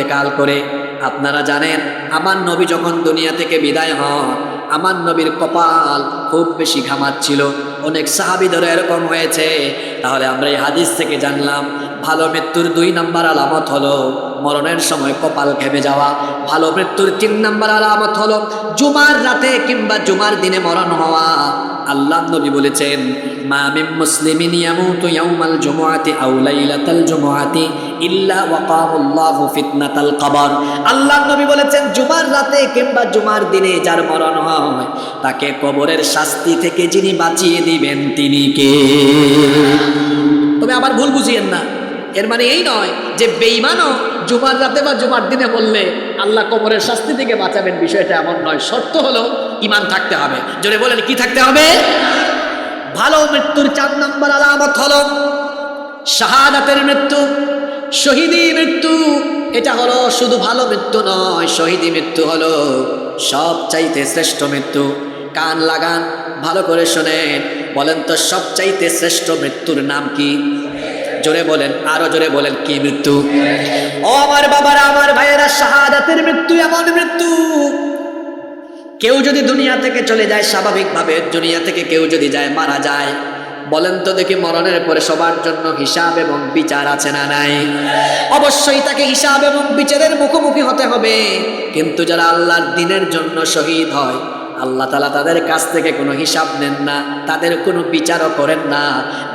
ইন্তেকাল করে। আপনারা জানেন আমার নবী যখন দুনিয়া থেকে বিদায় হন, আমার নবীর কপাল খুব বেশি ঘামাচ্ছিল। অনেক সাহাবীদের এরকম হয়েছে। তাহলে আমরা এই হাদিস থেকে জানলাম ভালো মৃত্যুর 2 নম্বর আলামত হলো মরণের সময় কপাল ঘেমে যাওয়া। ভালো মৃত্যুর 3 নম্বর আলামত হলো জুমার রাতে কিংবা জুমার দিনে মরণ হওয়া। আল্লাহ নবী বলেছেন, মা মিন মুসলিমিন ইয়ামুতু ইয়াউমাল জুমআতি আও লাইলাতাল জুমআতি ইল্লা ওয়াকাহুল্লাহু ফিতনাতাল কবর। আল্লাহ নবী বলেছেন, জুমার রাতে কিংবা জুমার দিনে যার মরণ হয় তাকে কবরের শাস্তি থেকে যিনি বাঁচিয়ে দিবেন তিনি কে? তবে আবার ভুল বুঝিয়েন না, এর মানে এই নয় যে বেঈমানও জুমার রাতে বা জুমার দিনে বললে আল্লাহ কবরের শাস্তি থেকে বাঁচাবেন, বিষয়টা এমন নয়। শর্ত হলো ঈমান থাকতে হবে। জোরে বলেন, কি থাকতে হবে? ভালো মৃত্যুর 4 নম্বর আলামত হলো শাহাদাতের মৃত্যু, শহীদি মৃত্যু। এটা হলো শুধু ভালো মৃত্যু নয়, শহীদি মৃত্যু হলো সবচাইতে শ্রেষ্ঠ মৃত্যু। কান লাগান, ভালো করে শোনেন। বলেন তো সবচাইতে শ্রেষ্ঠ মৃত্যুর নাম কি? জোরে বলেন, আরো জোরে বলেন, কি মৃত্যু? ও আমার বাবারা, আমার ভাইয়েরা, শাহাদাতের মৃত্যু এমন মৃত্যু, কেউ যদি দুনিয়া থেকে চলে যায় স্বাভাবিকভাবে, দুনিয়া থেকে কেউ যদি যায়, মারা যায়, বলেন তো দেখি মরণের পরে সবার জন্য হিসাব এবং বিচার আছে না নাই? অবশ্যই তাকে হিসাব এবং বিচারের মুখোমুখি হতে হবে। কিন্তু যারা আল্লাহর দ্বীনের জন্য শহীদ হয়, আল্লাহ তাআলা তাদের কাছ থেকে কোনো হিসাব নেন না, তাদের কোনো বিচারও করেন না।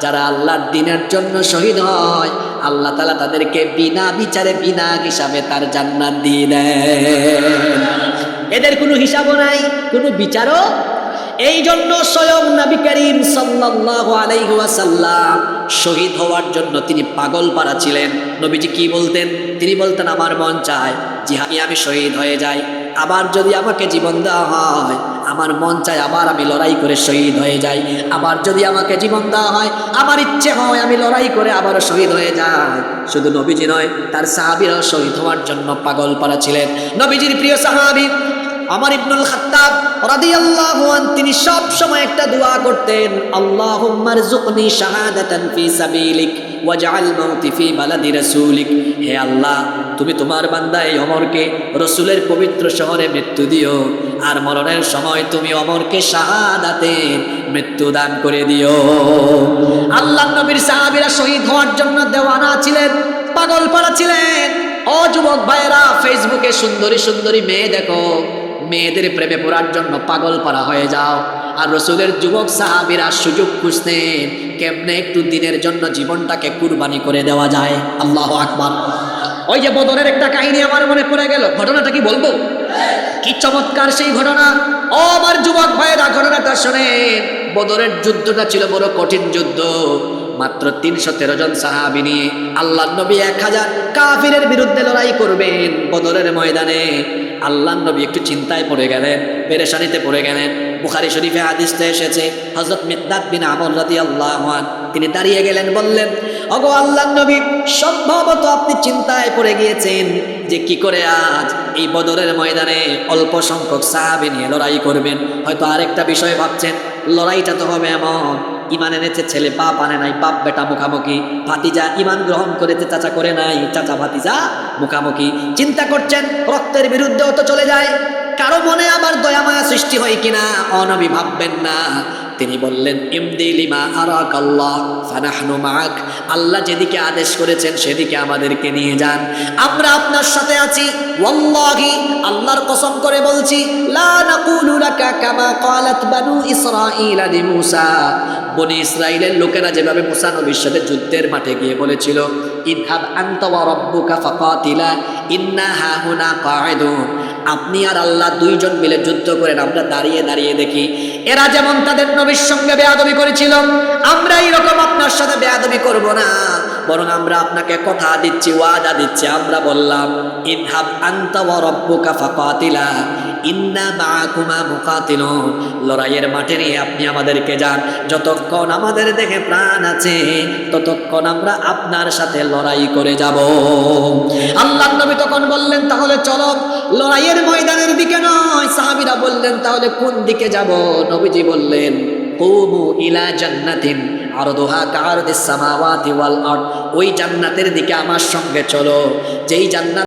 যারা আল্লাহর দ্বীনের জন্য শহীদ হয়, আল্লাহ তাআলা তাদেরকে বিনা বিচারে বিনা হিসাবে তার জান্নাত দিয়ে দেন। এদের কোনো হিসাবও নাই, কোনো বিচারও। এই জন্য স্বয়ং নবী করিম সাল্লাল্লাহু আলাইহি ওয়াসাল্লাম শহীদ হওয়ার জন্য তিনি পাগল পারা ছিলেন। নবীজি কি বলতেন? তিনি বলতেন, আমার মন চায় জিহাদে আমি শহীদ হয়ে যাই, আবার যদি আমাকে জীবন দেওয়া হয় আমার মন চায় আবার আমি লড়াই করে শহীদ হয়ে যাই, আবার যদি আমাকে জীবন দেওয়া হয় আমার ইচ্ছে হয় আমি লড়াই করে আবারও শহীদ হয়ে যাই। শুধু নবীজি নয়, তার সাহাবীরাও শহীদ হওয়ার জন্য পাগল পারা ছিলেন। নবীজির প্রিয় সাহাবী ওমর ইবনুল খাত্তাব রাদিয়াল্লাহু আনহু তিনি সব সময় একটা দোয়া করতেন, আল্লাহুম্মা রযুকনি শাহাদাতান ফি সাবিলিক ওয়াজআল মাউতি ফি বালাদি রাসূলিক। হে আল্লাহ, তুমি তোমার বান্দা এই ওমরকে রাসূলের পবিত্র শহরে মৃত্যু দিও, আর মরণের সময় তুমি ওমরকে শাহাদাতের মৃত্যু দান করে দিও। আল্লাহর নবীর সাহাবীরা শহীদ হওয়ার জন্য দেওয়ানা ছিলেন, পাগল পারা ছিলেন। ও যুবক ভাইয়েরা, ফেসবুকে সুন্দরী সুন্দরী মেয়ে দেখো, মেয়েদের প্রেমে পড়ার জন্য পাগল পারা হয়ে যাও। আর রাসূলের যুবক সাহাবীরা সুযোগ খুঁজতেন কেমনে একটু দিনের জন্য জীবনটাকে কুরবানি করে দেওয়া যায়। আল্লাহু আকবার। ওই যে বদরের একটা কাহিনী আমার মনে পড়ে গেল, ঘটনাটা কি বলবো? কি চমৎকার সেই ঘটনা। ও আমার যুবক ভাইয়েরা, ঘটনাটা শোনেন। বদরের যুদ্ধটা ছিল বড় কঠিন যুদ্ধ। মাত্র 313 জন সাহাবী নিয়ে আল্লাহর নবী 1000 কাফিরের বিরুদ্ধে লড়াই করবেন বদরের ময়দানে। আল্লাহর নবী একটু চিন্তায় পড়ে গেলেন, পেরেশানিতে পড়ে গেলেন। বুখারী শরীফে হাদিসটা এসেছে, হযরত মিকদাদ বিন আমর রাদিয়াল্লাহু আনহু তিনি দাঁড়িয়ে গেলেন, বললেন, ওগো আল্লাহর নবী, সম্ভবত আপনি চিন্তায় পড়ে গিয়েছেন যে কি করে আজ এই বদরের ময়দানে অল্প সংখ্যক সাহাবী নিয়ে লড়াই করবেন। হয়তো আরেকটা বিষয় ভাবছেন, লড়াইটা তো হবে এমন, ইমান এনেছে ছেলে, বাপ আনে নাই, বাপ বেটা মুখামুখি, ভাতিজা ইমান গ্রহণ করেছে, চাচা করে নাই, চাচা ভাতিজা মুখামুখি। চিন্তা করছেন রক্তের বিরুদ্ধেও তো চলে যায়, কারো মনে আবার দয়া মায়া সৃষ্টি হয় কিনা। নবী ভাববেন না। তিনি বললেন, ইমদি লিমা আরাকাল্লাহ ফানাহনু মাআক। আল্লাহ যেদিকে আদেশ করেছেন সেদিকে আমাদেরকে নিয়ে যান, আমরা আপনার সাথে আছি। ওয়াল্লাহি, আল্লাহর কসম করে বলছি, লা নাকুলু লাকা কামা ক্বালাত বানু ইসরাঈল লিমূসা। বনি ইসরাইলের লোকেরা যেভাবে মুসা নবীর সাথে যুদ্ধের মাঠে গিয়ে বলেছিল, ইযহাব আনতা ওয়া রাব্বুকা ফাকাতিলা ইন্না হাহুনা কাঈদুন। আপনি আর আল্লাহ 2 জন মিলে যুদ্ধ করেন, আমরা দাঁড়িয়ে দাঁড়িয়ে দেখি। এরা যেমন তাদের নবীর সঙ্গে বেয়াদবি করেছিল, আমরা এইরকম আপনার সাথে বেয়াদবি করব না, বরং আমরা আপনাকে কথা দিচ্ছি, ওয়াদা দিচ্ছি। আমরা বললাম, ইযহাব আনতা ওয়া রাব্বুকা ফাকাতিলা ইন্না মাআকুমা মুকাতিলুন। লড়াইয়ের মাঠে নিয়ে আপনি আমাদেরকে যান, যতক্ষণ আমাদের দেহে প্রাণ আছে ততক্ষণ আমরা আপনার সাথে লড়াই করে যাব। আল্লাহর নবী তখন বললেন, তাহলে চলো লড়াইয়ের ময়দানের দিকে নয়। সাহাবীরা বললেন, তাহলে কোন দিকে যাব? নবীজি বললেন, কুমু ইলা জান্নাতিন আরদুহা কাআরদিস সামাওয়াতি ওয়াল আরদ। ওই জান্নাতের দিকে আমার সঙ্গে চলো, যেই জান্নাত